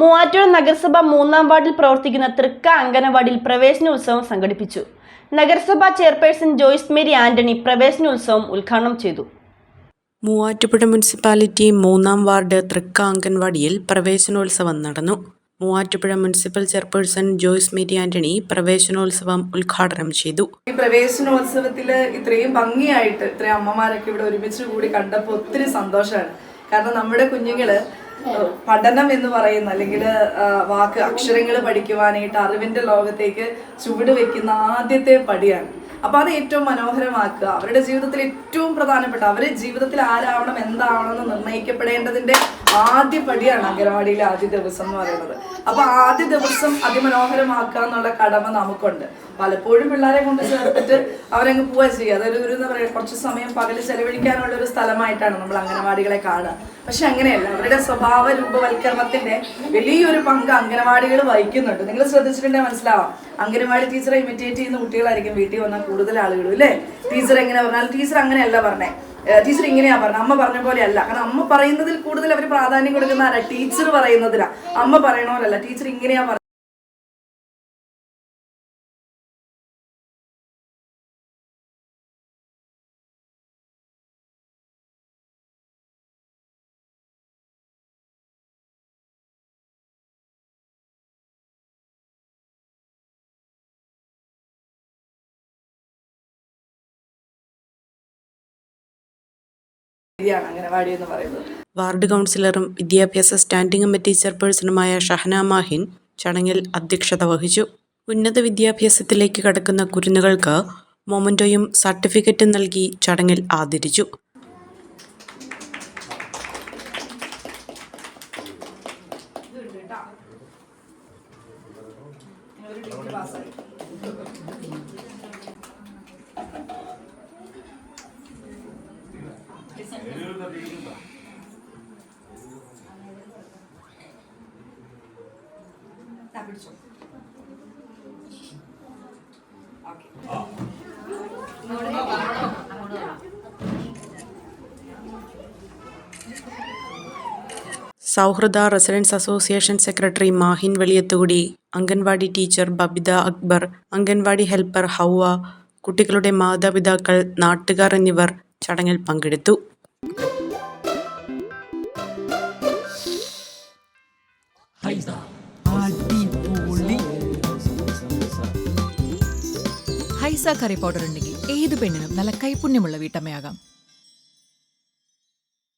മൂവാറ്റുപുഴ നഗരസഭ 3-ാം വാർഡിൽ പ്രവർത്തിക്കുന്ന തൃക്ക അംഗനവാടിയിൽ പ്രവേശനോത്സവം സംഘടിപ്പിച്ചു. നഗരസഭാ ചെയർപേഴ്സൺ ജോയ്സ് മേരി ആന്റണി പ്രവേശനോത്സവം ഉദ്ഘാടനം ചെയ്തു. മൂവാറ്റുപുഴ മുനിസിപ്പാലിറ്റി 3-ാം വാർഡ് തൃക്ക അംഗൻവാടിയിൽ പ്രവേശനോത്സവം നടന്നു. Muvattupuzha municipal chairperson Joyce Mary Antony പ്രവേശനോത്സവം ഉദ്ഘാടനം ചെയ്തു. ഈ പ്രവേശനോത്സവത്തിൽ ഇത്രയും ഭംഗിയായിട്ട് ഇത്രയും അമ്മമാരൊക്കെ ഇവിടെ ഒരുമിച്ച് കൂടി കണ്ടപ്പോൾ ഒത്തിരി സന്തോഷമാണ്. കാരണം നമ്മുടെ കുഞ്ഞുങ്ങള് പഠനം എന്ന് പറയുന്ന അല്ലെങ്കിൽ അക്ഷരങ്ങൾ പഠിക്കുവാനായിട്ട് അറിവിന്റെ ലോകത്തേക്ക് ചുവട് വെക്കുന്ന ആദ്യത്തെ പടിയാണ്. അപ്പൊ അത് ഏറ്റവും മനോഹരമാക്കുക. അവരുടെ ജീവിതത്തിൽ ഏറ്റവും പ്രധാനപ്പെട്ട അവരുടെ ജീവിതത്തിൽ ആരാവണം എന്താവണം എന്ന് നിർണ്ണയിക്കപ്പെടേണ്ടതിന്റെ ആദ്യ പടിയാണ് അംഗനവാടിയിലെ ആദ്യ ദിവസം എന്ന് പറയുന്നത്. അപ്പൊ ആദ്യ ദിവസം അതിമനോഹരമാക്കുക എന്നുള്ള കടമ നമുക്കുണ്ട്. പലപ്പോഴും പിള്ളേരെ കൊണ്ട് ചേർത്തിട്ട് അവരങ്ങ് പോവുക ചെയ്യുക. അതൊരു എന്താ പറയുക, കുറച്ച് സമയം പകല് ചെലവഴിക്കാനുള്ള ഒരു സ്ഥലമായിട്ടാണ് നമ്മൾ അംഗനവാടികളെ കാണുക. പക്ഷെ അങ്ങനെയല്ല, അവരുടെ സ്വഭാവ രൂപവൽക്കരണത്തിന്റെ വലിയൊരു പങ്ക് അംഗനവാടികൾ വഹിക്കുന്നുണ്ട്. നിങ്ങൾ ശ്രദ്ധിച്ചിട്ടുണ്ടെങ്കിൽ മനസ്സിലാവാം, അംഗനവാടി ടീച്ചറെ ഇമിറ്റേറ്റ് ചെയ്യുന്ന കുട്ടികളായിരിക്കും വീട്ടിൽ വന്നാൽ കൂടുതൽ ആളുകളും, അല്ലേ? ടീച്ചർ എങ്ങനെ പറഞ്ഞാൽ ടീച്ചർ അങ്ങനെയല്ല പറഞ്ഞേ, ടീച്ചർ ഇങ്ങനെയാ പറഞ്ഞത്, അമ്മ പറഞ്ഞ പോലെ അല്ല. കാരണം അമ്മ പറയുന്നതിൽ കൂടുതൽ അവർ പ്രാധാന്യം കൊടുക്കുന്ന ആരാ? ടീച്ചർ പറയുന്നതിനാ. അമ്മ പറയണ പോലല്ല, ടീച്ചർ ഇങ്ങനെയാ പറഞ്ഞത്. അംഗനവാടി എന്ന് പറയുന്നത്. വാർഡ് കൗൺസിലറും വിദ്യാഭ്യാസ സ്റ്റാൻഡിംഗ് കമ്മിറ്റി ചെയർപേഴ്സണുമായ ഷഹന മാഹിൻ ചടങ്ങിൽ അധ്യക്ഷത വഹിച്ചു. ഉന്നത വിദ്യാഭ്യാസത്തിലേക്ക് കടക്കുന്ന കുരുന്നുകൾക്ക് മൊമന്റോയും സർട്ടിഫിക്കറ്റും നൽകി ചടങ്ങിൽ ആദരിച്ചു. സൗഹൃദ residents association secretary Mahin Veliyathukudi, anganwadi teacher Babitha Akbar, anganwadi helper Hawwa, കുട്ടികളുടെ മാതാപിതാക്കൾ, നാട്ടുകാർ എന്നിവർ ചടങ്ങിൽ പങ്കെടുത്തു. ഹൈസ കറി പൗഡർ ഉണ്ടെങ്കിൽ ഏത് പെണ്ണിനും നല്ല കൈപുണ്യമുള്ള വീട്ടമ്മയാകാം.